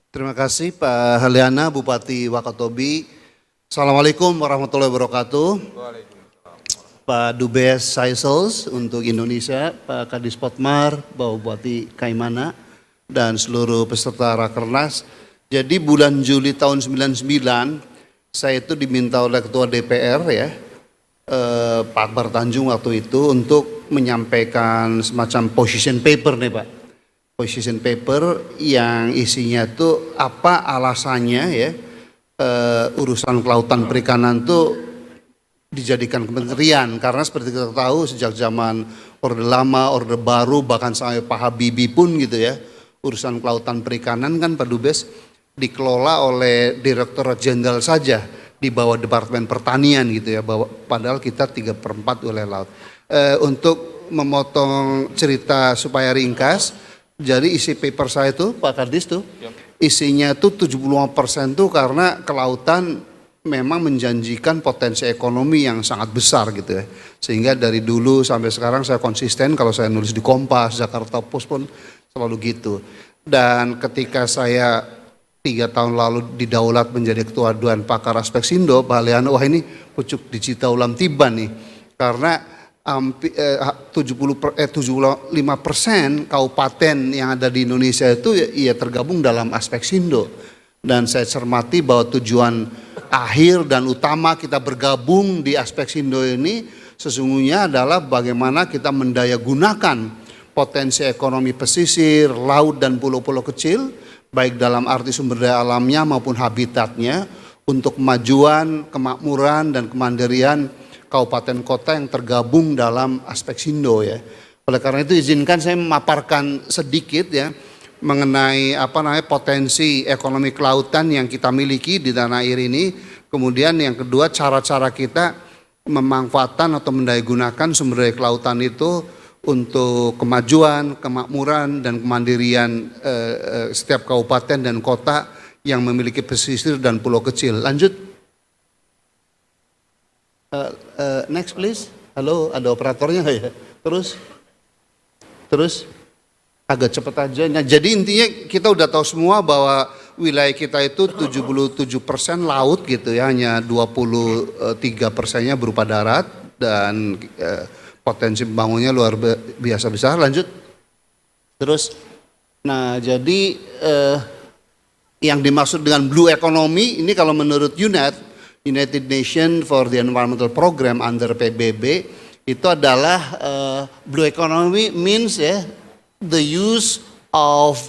Terima kasih Pak Haliana, Bupati Wakatobi. Assalamualaikum warahmatullahi wabarakatuh. Pak Dubes Saisels untuk Indonesia, Pak Kadis Potmar, Bapak Bupati Kaimana, dan seluruh peserta Rakernas. Jadi bulan Juli tahun 99, saya itu diminta oleh Ketua DPR ya, Pak Akbar Tanjung waktu itu untuk menyampaikan semacam position paper nih Pak. Position paper yang isinya tuh apa alasannya ya urusan kelautan perikanan tuh dijadikan kementerian, karena seperti kita tahu sejak zaman Orde Lama, Orde Baru, bahkan sampai Pak Habibie pun gitu ya, urusan kelautan perikanan kan Pak Dubes dikelola oleh Direktur Jenderal saja di bawah Departemen Pertanian gitu ya, padahal kita 3/4 wilayah laut. Untuk memotong cerita supaya ringkas, jadi isi paper saya tuh Pak Kadis tuh isinya tuh 75% tuh karena kelautan memang menjanjikan potensi ekonomi yang sangat besar gitu ya. Sehingga dari dulu sampai sekarang saya konsisten kalau saya nulis di Kompas, Jakarta Post pun selalu gitu. Dan ketika saya 3 tahun lalu didaulat menjadi Ketua Dewan Pakar Aspeksindo, Pak Haliana, wah ini pucuk dicita ulam tiba nih. Karena 75% kabupaten yang ada di Indonesia itu ya tergabung dalam Aspeksindo. Dan saya cermati bahwa tujuan akhir dan utama kita bergabung di Aspeksindo ini sesungguhnya adalah bagaimana kita mendaya gunakan potensi ekonomi pesisir, laut dan pulau-pulau kecil, baik dalam arti sumber daya alamnya maupun habitatnya, untuk kemajuan, kemakmuran dan kemandirian kabupaten kota yang tergabung dalam Aspeksindo ya. Oleh karena itu izinkan saya memaparkan sedikit ya mengenai potensi ekonomi kelautan yang kita miliki di tanah air ini. Kemudian yang kedua, cara-cara kita memanfaatkan atau mendayagunakan sumber daya kelautan itu untuk kemajuan, kemakmuran dan kemandirian setiap kabupaten dan kota yang memiliki pesisir dan pulau kecil. Lanjut. Next please. Halo, ada operatornya nggak ya? Terus agak cepat aja. Nah, jadi intinya kita udah tahu semua bahwa wilayah kita itu 77% laut gitu ya, hanya 23%-nya berupa darat dan potensi pembangunannya luar biasa besar. Lanjut. Terus, nah jadi yang dimaksud dengan blue economy ini kalau menurut United Nations for the Environmental Program under PBB itu adalah blue economy means ya the use of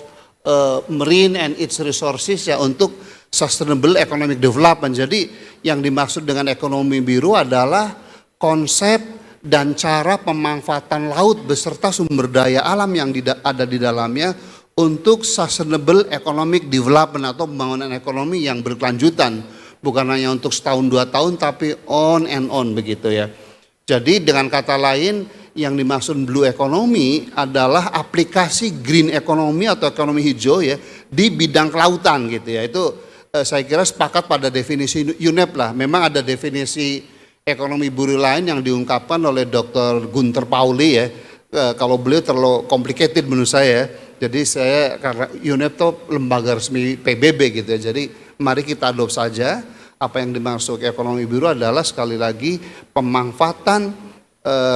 marine and its resources ya untuk sustainable economic development. Jadi yang dimaksud dengan ekonomi biru adalah konsep dan cara pemanfaatan laut beserta sumber daya alam yang ada di dalamnya untuk sustainable economic development atau pembangunan ekonomi yang berkelanjutan. Bukan hanya untuk setahun 2 tahun tapi on and on begitu ya. Jadi dengan kata lain yang dimaksud blue economy adalah aplikasi green economy atau ekonomi hijau ya di bidang kelautan gitu ya. Itu saya kira sepakat pada definisi UNEP lah. Memang ada definisi ekonomi biru lain yang diungkapkan oleh Dr. Gunter Pauli ya. Kalau beliau terlalu complicated menurut saya. Jadi saya karena UNEP itu lembaga resmi PBB gitu ya. Jadi mari kita adopt saja apa yang dimaksud ekonomi biru adalah sekali lagi pemanfaatan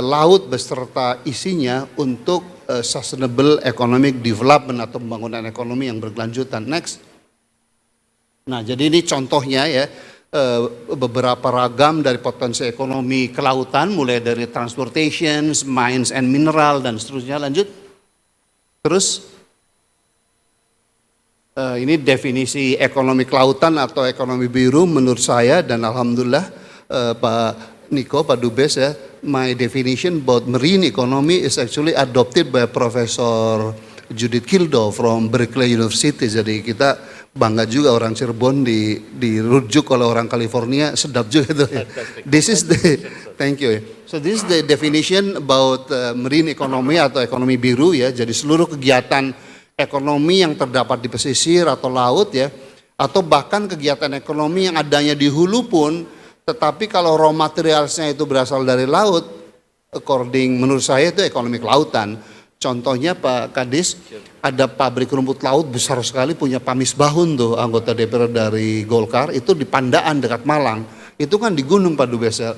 laut beserta isinya untuk sustainable economic development atau pembangunan ekonomi yang berkelanjutan. Next. Nah jadi ini contohnya ya beberapa ragam dari potensi ekonomi kelautan mulai dari transportation, mines and mineral dan seterusnya. Lanjut. Terus. Ini definisi ekonomi kelautan atau ekonomi biru menurut saya dan alhamdulillah Pak Niko, Pak Dubes ya, my definition about marine economy is actually adopted by Professor Judith Kildo from Berkeley University. Jadi kita bangga juga orang Cirebon dirujuk oleh orang California, sedap juga itu. This is the thank you. So this is the definition about marine economy atau ekonomi biru ya. Jadi seluruh kegiatan ekonomi yang terdapat di pesisir atau laut ya, atau bahkan kegiatan ekonomi yang adanya di hulu pun, tetapi kalau raw materialsnya itu berasal dari laut, according menurut saya itu ekonomi kelautan. Contohnya Pak Kadis, ada pabrik rumput laut besar sekali punya Pak Misbahun tuh, anggota DPR dari Golkar, itu di Pandaan dekat Malang. Itu kan di gunung Pak Dubes ya.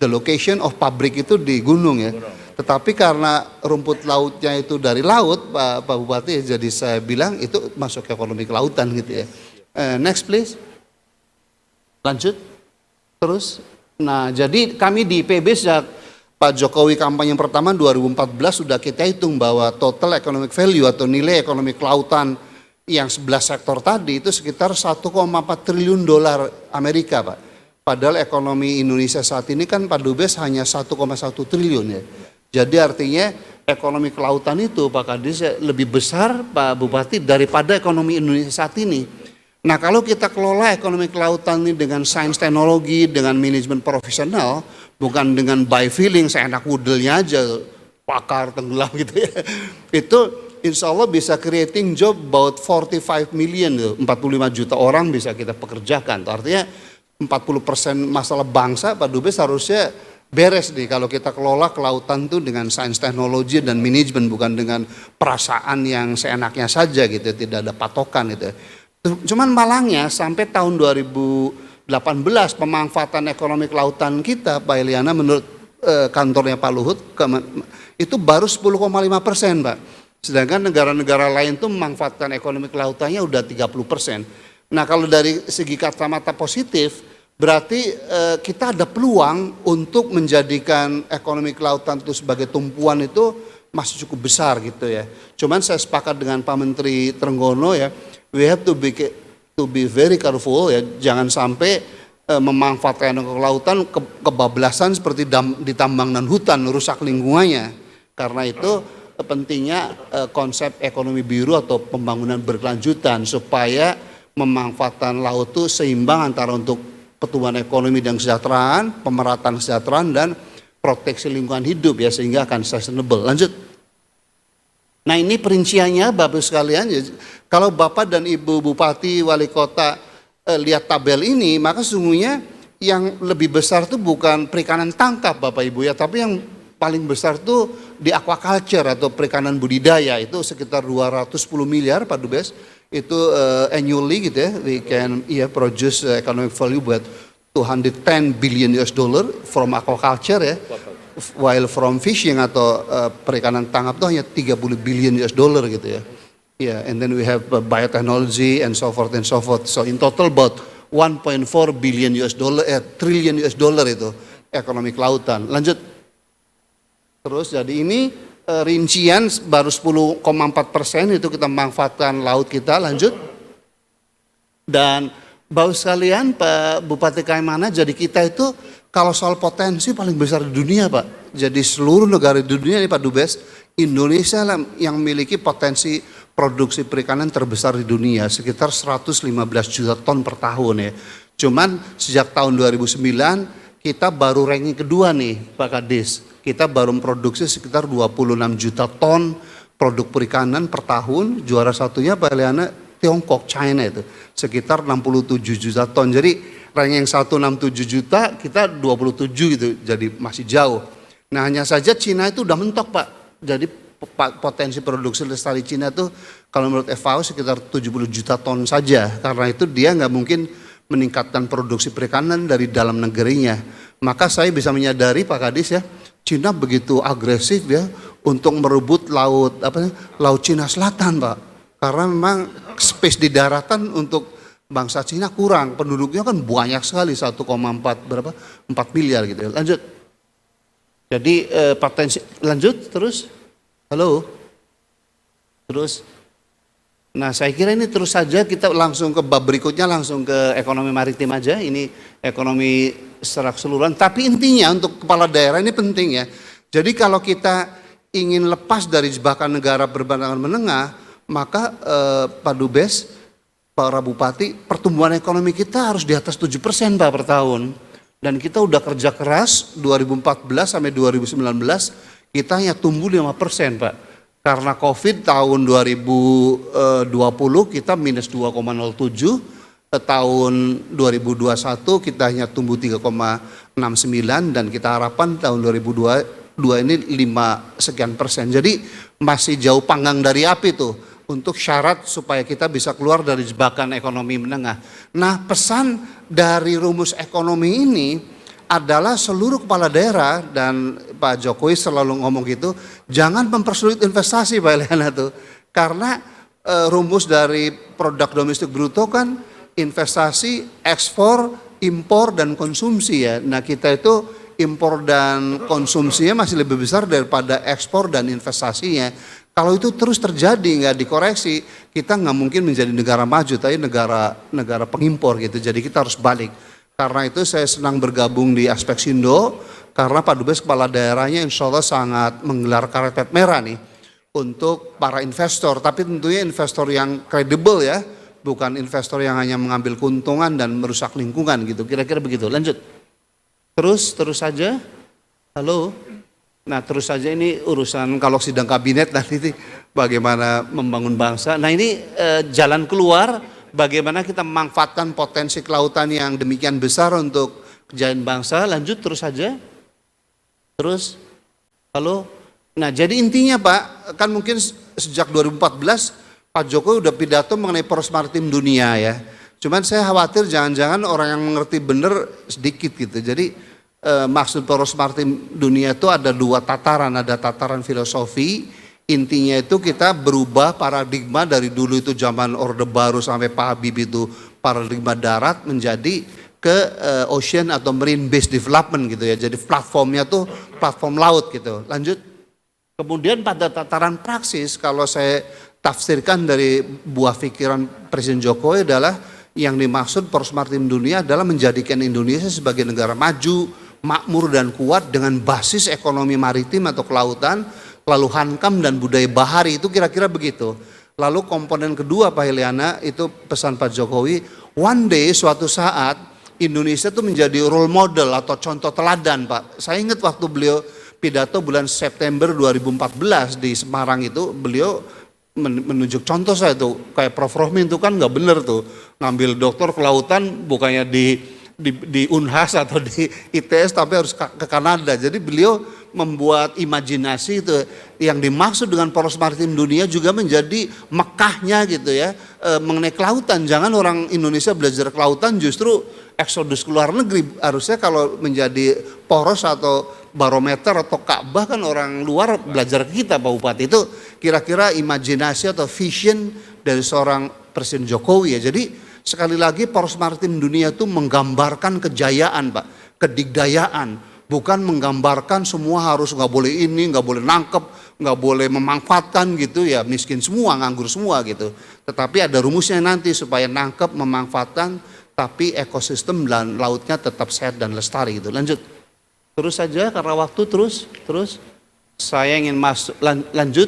The location of pabrik itu di gunung ya. Tetapi karena rumput lautnya itu dari laut Pak Bupati, jadi saya bilang itu masuk ekonomi kelautan gitu ya. Next please. Lanjut. Terus. Nah jadi kami di PB sejak Pak Jokowi kampanye yang pertama 2014 sudah kita hitung bahwa total economic value atau nilai ekonomi kelautan yang 11 sektor tadi itu sekitar 1,4 triliun dolar Amerika Pak. Padahal ekonomi Indonesia saat ini kan Pak Dubes hanya 1,1 triliun ya. Jadi artinya ekonomi kelautan itu Pak Kadis lebih besar Pak Bupati daripada ekonomi Indonesia saat ini. Nah kalau kita kelola ekonomi kelautan ini dengan sains teknologi, dengan manajemen profesional, bukan dengan by feeling, seenak wudelnya aja, pakar tenggelam gitu ya. Itu insya Allah bisa creating job about 45 million, 45 juta orang bisa kita pekerjakan. Artinya 40% masalah bangsa Pak Dubes harusnya beres nih kalau kita kelola kelautan tuh dengan sains teknologi dan manajemen, bukan dengan perasaan yang seenaknya saja gitu, tidak ada patokan gitu. Cuman malangnya sampai tahun 2018 pemanfaatan ekonomi kelautan kita Pak Eliana menurut kantornya Pak Luhut itu baru 10,5% Pak. Sedangkan negara-negara lain tuh memanfaatkan ekonomi kelautannya udah 30%. Nah kalau dari segi kacamata positif berarti kita ada peluang untuk menjadikan ekonomi kelautan itu sebagai tumpuan itu masih cukup besar gitu ya. Cuman saya sepakat dengan Pak Menteri Trenggono ya, we have to be very careful ya, jangan sampai memanfaatkan kelautan kebablasan seperti di tambang dan hutan, rusak lingkungannya. Karena itu pentingnya konsep ekonomi biru atau pembangunan berkelanjutan supaya memanfaatkan laut itu seimbang antara untuk pertumbuhan ekonomi dan kesejahteraan, pemerataan kesejahteraan dan proteksi lingkungan hidup ya sehingga akan sustainable. Lanjut. Nah ini perinciannya Bapak sekalian, kalau Bapak dan Ibu Bupati, Wali Kota lihat tabel ini, maka sesungguhnya yang lebih besar itu bukan perikanan tangkap Bapak Ibu ya, tapi yang paling besar itu di aquaculture atau perikanan budidaya, itu sekitar 210 miliar Pak Dubes. Itu annually gitu ya, we can produce economic value buat 210 billion US dollar from aquaculture ya, while from fishing atau perikanan tangkap itu hanya 30 billion US dollar gitu ya. Yeah, and then we have biotechnology and so forth and so forth. So in total about 1.4 billion US dollar, trillion US dollar itu ekonomi kelautan. Lanjut. Terus jadi ini rincian baru 10,4% itu kita manfaatkan laut kita. Lanjut. Dan Bapak sekalian Pak Bupati Kaimana, jadi kita itu kalau soal potensi paling besar di dunia Pak. Jadi seluruh negara di dunia ini Pak Dubes, Indonesia lah yang memiliki potensi produksi perikanan terbesar di dunia, sekitar 115 juta ton per tahun ya. Cuman sejak tahun 2009 kita baru ranking kedua nih Pak Kadis. Kita baru memproduksi sekitar 26 juta ton produk perikanan per tahun. Juara satunya Pak Eliana Tiongkok, China itu sekitar 67 juta ton. Jadi ranking yang 167 juta, kita 27 gitu, jadi masih jauh. Nah hanya saja Cina itu udah mentok Pak. Jadi potensi produksi lestari Cina itu kalau menurut FAO sekitar 70 juta ton saja. Karena itu dia nggak mungkin meningkatkan produksi perikanan dari dalam negerinya. Maka saya bisa menyadari Pak Kadis ya, Cina begitu agresif ya untuk merebut laut Cina Selatan Pak. Karena memang space di daratan untuk bangsa Cina kurang, penduduknya kan banyak sekali 1,4 miliar gitu ya. Lanjut. Jadi potensi lanjut terus. Halo. Terus. Nah, saya kira ini terus saja kita langsung ke bab berikutnya, langsung ke ekonomi maritim aja. Ini ekonomi secara keseluruhan, tapi intinya untuk kepala daerah ini penting ya. Jadi kalau kita ingin lepas dari jebakan negara berpandangan menengah, maka Pak Dubes, para bupati, pertumbuhan ekonomi kita harus di atas 7% Pak per tahun. Dan kita udah kerja keras 2014 sampai 2019 kita hanya tumbuh 5% Pak. Karena COVID tahun 2020 kita minus 2,07, tahun 2021 kita hanya tumbuh 3,69 dan kita harapkan tahun 2022 dua ini 5 sekian persen. Jadi masih jauh panggang dari api tuh untuk syarat supaya kita bisa keluar dari jebakan ekonomi menengah. Nah, pesan dari rumus ekonomi ini adalah seluruh kepala daerah, dan Pak Jokowi selalu ngomong gitu, jangan mempersulit investasi Pak Eliana tuh. Karena rumus dari produk domestik bruto kan investasi, ekspor, impor dan konsumsi ya. Nah, kita itu impor dan konsumsinya masih lebih besar daripada ekspor dan investasinya. Kalau itu terus terjadi nggak dikoreksi, kita nggak mungkin menjadi negara maju, tapi negara pengimpor gitu. Jadi kita harus balik. Karena itu saya senang bergabung di Aspeksindo, karena Pak Dubes kepala daerahnya insya Allah sangat menggelar karpet merah nih untuk para investor, tapi tentunya investor yang kredibel ya, bukan investor yang hanya mengambil keuntungan dan merusak lingkungan gitu, kira-kira begitu. Lanjut. Terus saja. Halo. Nah, terus saja ini urusan kalau sidang kabinet nanti bagaimana membangun bangsa. Nah, ini jalan keluar bagaimana kita memanfaatkan potensi kelautan yang demikian besar untuk kejayaan bangsa. Lanjut terus saja. Terus. Halo. Nah, jadi intinya Pak, kan mungkin sejak 2014 Pak Jokowi udah pidato mengenai poros maritim dunia ya. Cuman saya khawatir jangan-jangan orang yang mengerti benar sedikit gitu. Jadi maksud poros maritim dunia itu ada 2 tataran, ada tataran filosofi. Intinya itu kita berubah paradigma dari dulu itu zaman Orde Baru sampai Pak Habibie itu paradigma darat menjadi ke ocean atau marine based development gitu ya. Jadi platformnya tuh platform laut gitu. Lanjut. Kemudian pada tataran praksis kalau saya tafsirkan dari buah pikiran Presiden Jokowi adalah yang dimaksud poros maritim dunia adalah menjadikan Indonesia sebagai negara maju, makmur dan kuat dengan basis ekonomi maritim atau kelautan, lalu hankam dan budaya bahari, itu kira-kira begitu. Lalu komponen kedua Pak Heliana itu pesan Pak Jokowi, one day suatu saat Indonesia itu menjadi role model atau contoh teladan Pak. Saya ingat waktu beliau pidato bulan September 2014 di Semarang itu beliau menunjuk contoh saya tuh kayak Prof. Rohmin itu kan nggak bener tuh ngambil doktor kelautan bukannya di Unhas atau di ITS tapi harus ke Kanada. Jadi beliau membuat imajinasi itu yang dimaksud dengan poros maritim dunia juga menjadi Mekahnya gitu ya mengenai kelautan. Jangan orang Indonesia belajar kelautan justru eksodus ke luar negeri. Harusnya kalau menjadi poros atau barometer atau Ka'bah kan orang luar belajar ke kita Pak Bupati. Itu kira-kira imajinasi atau vision dari seorang Presiden Jokowi ya. Jadi sekali lagi poros maritim dunia itu menggambarkan kejayaan Pak, kedigdayaan, bukan menggambarkan semua harus nggak boleh ini, nggak boleh nangkep, nggak boleh memanfaatkan gitu ya, miskin semua, nganggur semua gitu. Tetapi ada rumusnya nanti supaya nangkep, memanfaatkan, tapi ekosistem dan lautnya tetap sehat dan lestari gitu. Lanjut. Terus saja karena waktu terus saya ingin masuk lanjut.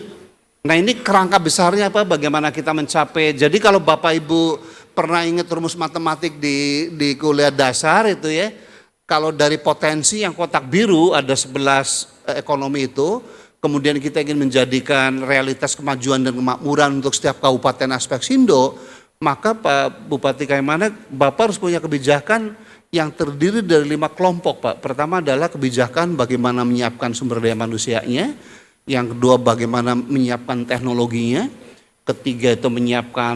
Nah, ini kerangka besarnya apa? Bagaimana kita mencapai. Jadi kalau Bapak Ibu pernah ingat rumus matematik di kuliah dasar itu ya, kalau dari potensi yang kotak biru ada 11 ekonomi itu, kemudian kita ingin menjadikan realitas kemajuan dan kemakmuran untuk setiap kabupaten Aspeksindo, maka Pak Bupati Kaimana, Bapak harus punya kebijakan yang terdiri dari 5 kelompok Pak. Pertama adalah kebijakan bagaimana menyiapkan sumber daya manusianya, yang kedua bagaimana menyiapkan teknologinya, ketiga itu menyiapkan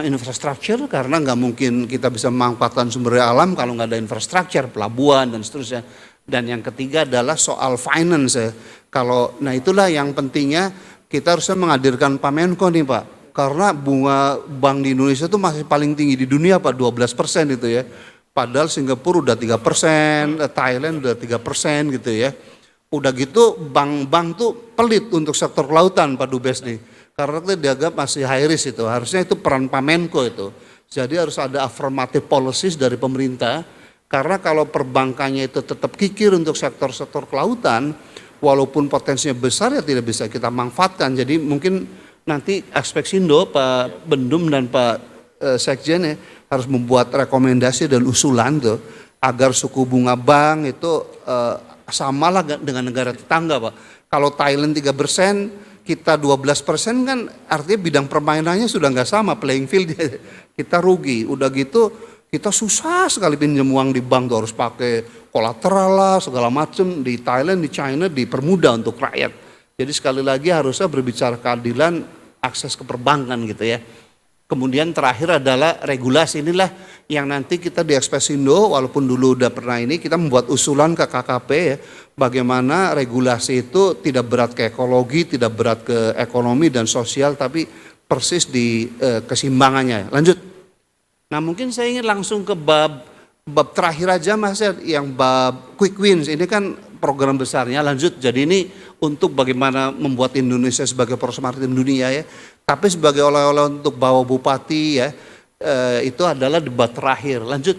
infrastruktur, karena nggak mungkin kita bisa memanfaatkan sumber daya alam kalau nggak ada infrastruktur, pelabuhan dan seterusnya. Dan yang ketiga adalah soal finance ya. Nah itulah yang pentingnya kita harusnya menghadirkan Pak Menko nih Pak, karena bunga bank di Indonesia itu masih paling tinggi di dunia Pak, 12% itu ya. Padahal Singapura udah 3%, Thailand udah 3% gitu ya. Udah gitu bank-bank tuh pelit untuk sektor kelautan Pak Dubes nih. Karena kita dianggap masih high risk itu. Harusnya itu peran Pak Menko itu. Jadi harus ada affirmative policies dari pemerintah. Karena kalau perbankannya itu tetap kikir untuk sektor-sektor kelautan, walaupun potensinya besar ya tidak bisa kita manfaatkan. Jadi mungkin nanti Aspeksindo, Pak Bendum dan Pak Sekjen ya, harus membuat rekomendasi dan usulan tuh agar suku bunga bank itu samalah dengan negara tetangga Pak. Kalau Thailand 3%, kita 12% kan artinya bidang permainannya sudah nggak sama, playing field kita rugi. Udah gitu Kita susah sekali pinjam uang di bank tuh, harus pakai kolateral lah segala macam. Di Thailand, di China dipermudah untuk rakyat. Jadi sekali lagi harusnya berbicara keadilan akses ke perbankan gitu ya. Kemudian terakhir adalah regulasi, inilah yang nanti kita di Ekspesindo, walaupun dulu udah pernah ini, kita membuat usulan ke KKP ya, bagaimana regulasi itu tidak berat ke ekologi, tidak berat ke ekonomi dan sosial, tapi persis di keseimbangannya. Lanjut. Nah mungkin saya ingin langsung ke bab terakhir aja Mas, yang bab quick wins. Ini kan program besarnya, lanjut. Jadi ini untuk bagaimana membuat Indonesia sebagai poros maritim dunia ya. Tapi sebagai oleh-oleh untuk bawa bupati ya, itu adalah debat terakhir. Lanjut,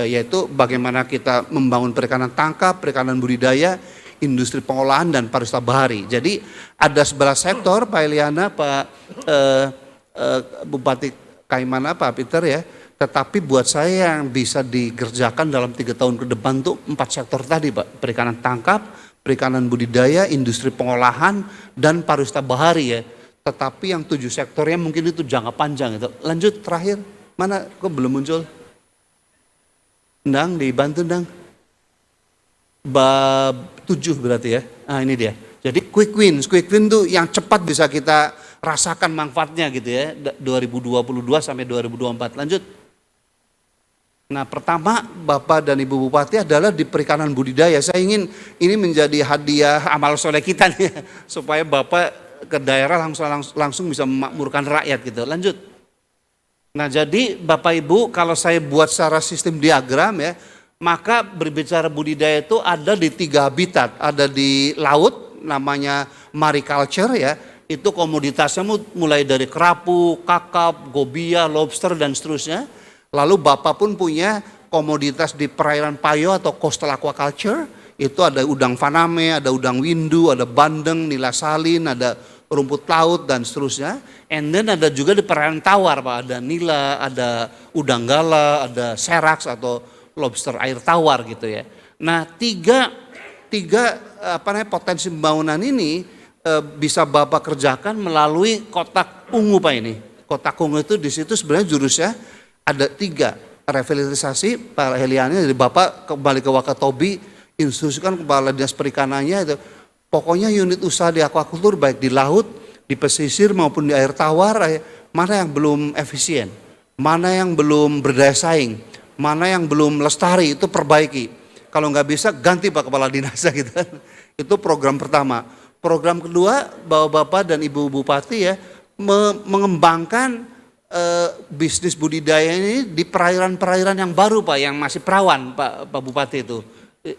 yaitu bagaimana kita membangun perikanan tangkap, perikanan budidaya, industri pengolahan dan pariwisata bahari. Jadi ada 11 sektor Pak Eliana, Pak Bupati Kaimana, Pak Peter ya. Tetapi buat saya yang bisa dikerjakan dalam 3 tahun ke depan tuh 4 sektor tadi Pak. Perikanan tangkap, perikanan budidaya, industri pengolahan, dan pariwisata bahari ya. Tetapi yang 7 sektornya mungkin itu jangka panjang itu. Lanjut terakhir, mana kok belum muncul? Ndang, dibantu Ndang. Bab 7 berarti ya. Nah ini dia. Jadi quick win tuh yang cepat bisa kita rasakan manfaatnya gitu ya. 2022 sampai 2024. Lanjut. Nah pertama Bapak dan Ibu Bupati adalah di perikanan budidaya. Saya ingin ini menjadi hadiah amal soleh kita nih, supaya Bapak ke daerah langsung bisa memakmurkan rakyat gitu. Lanjut. Nah jadi Bapak Ibu, kalau saya buat secara sistem diagram ya, maka berbicara budidaya itu ada di 3 habitat. Ada di laut namanya mariculture ya, itu komoditasnya mulai dari kerapu, kakap, gobia, lobster dan seterusnya. Lalu Bapak pun punya komoditas di perairan payo atau coastal aquaculture. Itu ada udang faname, ada udang windu, ada bandeng, nila salin, ada rumput laut dan seterusnya. And then ada juga di perairan tawar Pak, ada nila, ada udang gala, ada seraks atau lobster air tawar gitu ya. Nah tiga potensi pembangunan ini bisa Bapak kerjakan melalui kotak ungu Pak ini. Kotak ungu itu di situ sebenarnya jurusnya ada 3, revitalisasi Pak Heliani, dari Bapak kembali ke Wakatobi, instruksikan kepala dinas perikanannya itu, pokoknya unit usaha di aquacultur baik di laut, di pesisir maupun di air tawar, mana yang belum efisien, mana yang belum berdaya saing, mana yang belum lestari, itu perbaiki. Kalau nggak bisa ganti Pak kepala dinasnya gitu. Itu program pertama. Program kedua bahwa Bapak dan Ibu Bupati ya mengembangkan bisnis budidaya ini di perairan-perairan yang baru Pak, yang masih perawan Pak Bupati itu.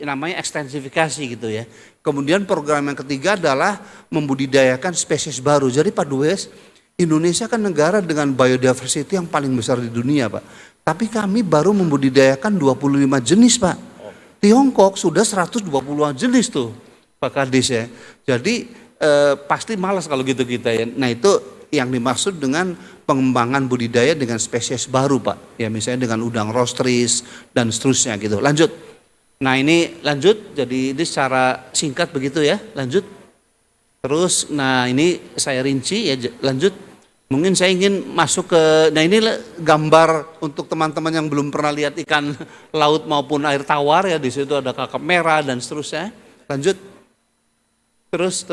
Namanya ekstensifikasi gitu ya. Kemudian program yang ketiga adalah membudidayakan spesies baru. Jadi Pak Dues, Indonesia kan negara dengan biodiversity yang paling besar di dunia Pak. Tapi kami baru membudidayakan 25 jenis Pak. Tiongkok sudah 120-an jenis tuh Pak Kadis ya. Jadi pasti malas kalau gitu kita ya. Nah itu yang dimaksud dengan pengembangan budidaya dengan spesies baru Pak. Ya misalnya dengan udang rostris dan seterusnya gitu. Lanjut. Nah ini lanjut, jadi ini secara singkat begitu ya, lanjut. Terus nah ini saya rinci ya, lanjut. Mungkin saya ingin masuk ke, nah ini gambar untuk teman-teman yang belum pernah lihat ikan laut maupun air tawar ya, di situ ada kakap merah dan seterusnya. Lanjut. Terus,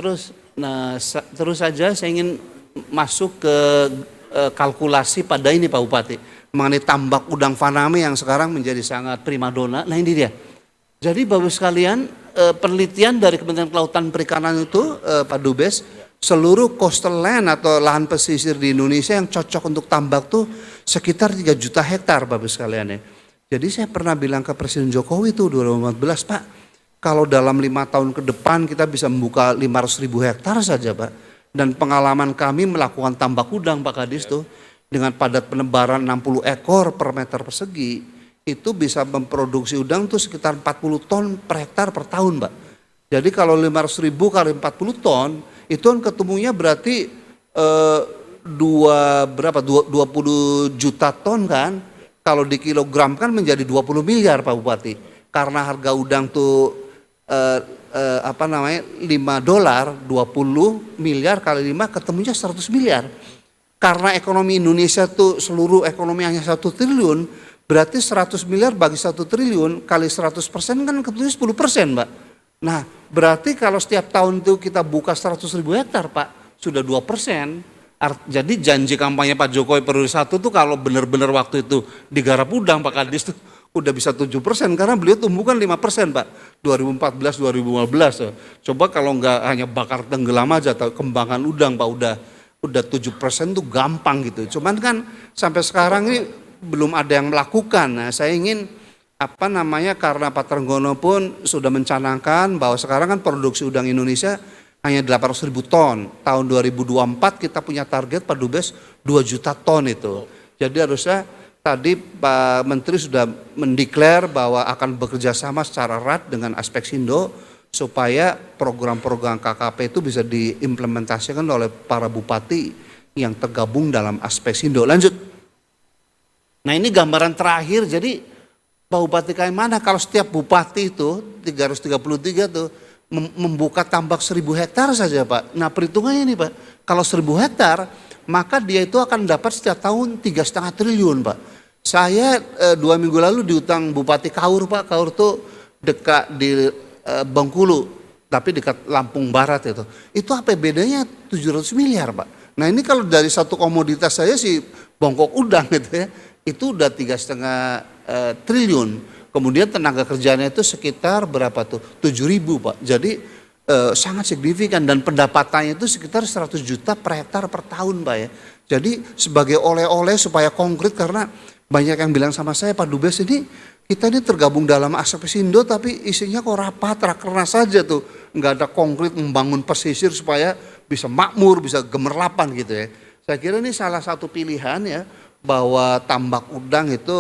nah terus saja saya ingin masuk ke kalkulasi pada ini Pak Bupati, mengenai tambak udang faname yang sekarang menjadi sangat primadona. Nah ini dia. Jadi Bapak sekalian, penelitian dari Kementerian Kelautan Perikanan itu Pak Dubes, seluruh coastal land atau lahan pesisir di Indonesia yang cocok untuk tambak tuh sekitar 3 juta hektar Bapak sekalian ya. Jadi saya pernah bilang ke Presiden Jokowi tuh 2014 Pak, kalau dalam 5 tahun ke depan kita bisa membuka 500.000 hektar saja Pak. Dan pengalaman kami melakukan tambak udang Pak Kadis tuh dengan padat penebaran 60 ekor per meter persegi, itu bisa memproduksi udang tuh sekitar 40 ton per hektar per tahun Pak. Jadi kalau 500.000 kali 40 ton, itu kan ketemunya berarti 20 juta ton kan. Kalau di kilogram kan menjadi 20 miliar Pak Bupati. Karena harga udang tuh $5, 20 miliar kali 5 ketemunya 100 miliar. Karena ekonomi Indonesia tuh seluruh ekonomi hanya 1 triliun, Berarti 100 miliar bagi 1 triliun kali 100% kan ketemu 10%, Pak. Nah, berarti kalau setiap tahun itu kita buka 100.000 hektar, Pak, sudah 2%. Jadi janji kampanye Pak Jokowi periode 1 tuh kalau benar-benar waktu itu digarap udang Pak Kadis tuh udah bisa 7% karena beliau tumbuhkan 5% Pak 2014-2015. Coba kalau nggak hanya bakar tenggelam aja atau kembangan udang Pak udah 7% tuh gampang gitu. Cuman kan sampai sekarang ini belum ada yang melakukan. Nah, saya ingin karena Pak Trenggono pun sudah mencanangkan bahwa sekarang kan produksi udang Indonesia hanya 800.000 ton. Tahun 2024 kita punya target Pak Dubes 2 juta ton itu. Jadi harusnya tadi Pak Menteri sudah mendeklar bahwa akan bekerja sama secara erat dengan Aspeksindo supaya program-program KKP itu bisa diimplementasikan oleh para bupati yang tergabung dalam Aspeksindo. Lanjut. Nah, ini gambaran terakhir. Jadi Pak Bupati kayak mana kalau setiap bupati itu 333 tuh membuka tambak 1.000 hektar saja Pak. Nah, perhitungannya ini Pak, kalau 1.000 hektar maka dia itu akan dapat setiap tahun 3,5 triliun Pak. Saya 2 minggu lalu diutang Bupati Kaur Pak. Kaur tuh dekat di Bengkulu, tapi dekat Lampung Barat itu. Itu APBD-nya 700 miliar Pak. Nah, ini kalau dari satu komoditas saya si bongkok udang gitu ya, itu udah 3,5 triliun. Kemudian tenaga kerjanya itu sekitar berapa tuh? 7.000 Pak. Jadi sangat signifikan dan pendapatannya itu sekitar 100 juta per hektar per tahun Pak ya. Jadi sebagai oleh-oleh supaya konkret karena banyak yang bilang sama saya Pak Dubes ini kita ini tergabung dalam Aspeksindo tapi isinya kok rapat, rakernas saja tuh. Nggak ada konkret membangun pesisir supaya bisa makmur, bisa gemerlapan gitu ya. Saya kira ini salah satu pilihan ya bahwa tambak udang itu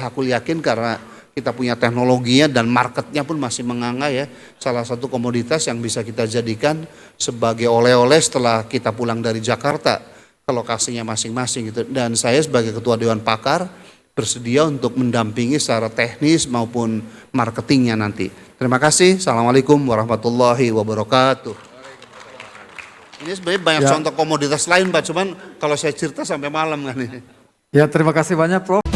aku yakin karena kita punya teknologinya dan marketnya pun masih menganga ya. Salah satu komoditas yang bisa kita jadikan sebagai oleh-oleh setelah kita pulang dari Jakarta ke lokasinya masing-masing gitu. Dan saya sebagai Ketua Dewan Pakar bersedia untuk mendampingi secara teknis maupun marketingnya nanti. Terima kasih. Assalamualaikum warahmatullahi wabarakatuh. Ini sebenarnya banyak contoh komoditas lain Pak, cuman kalau saya cerita sampai malam kan ini. Ya, terima kasih banyak Prof.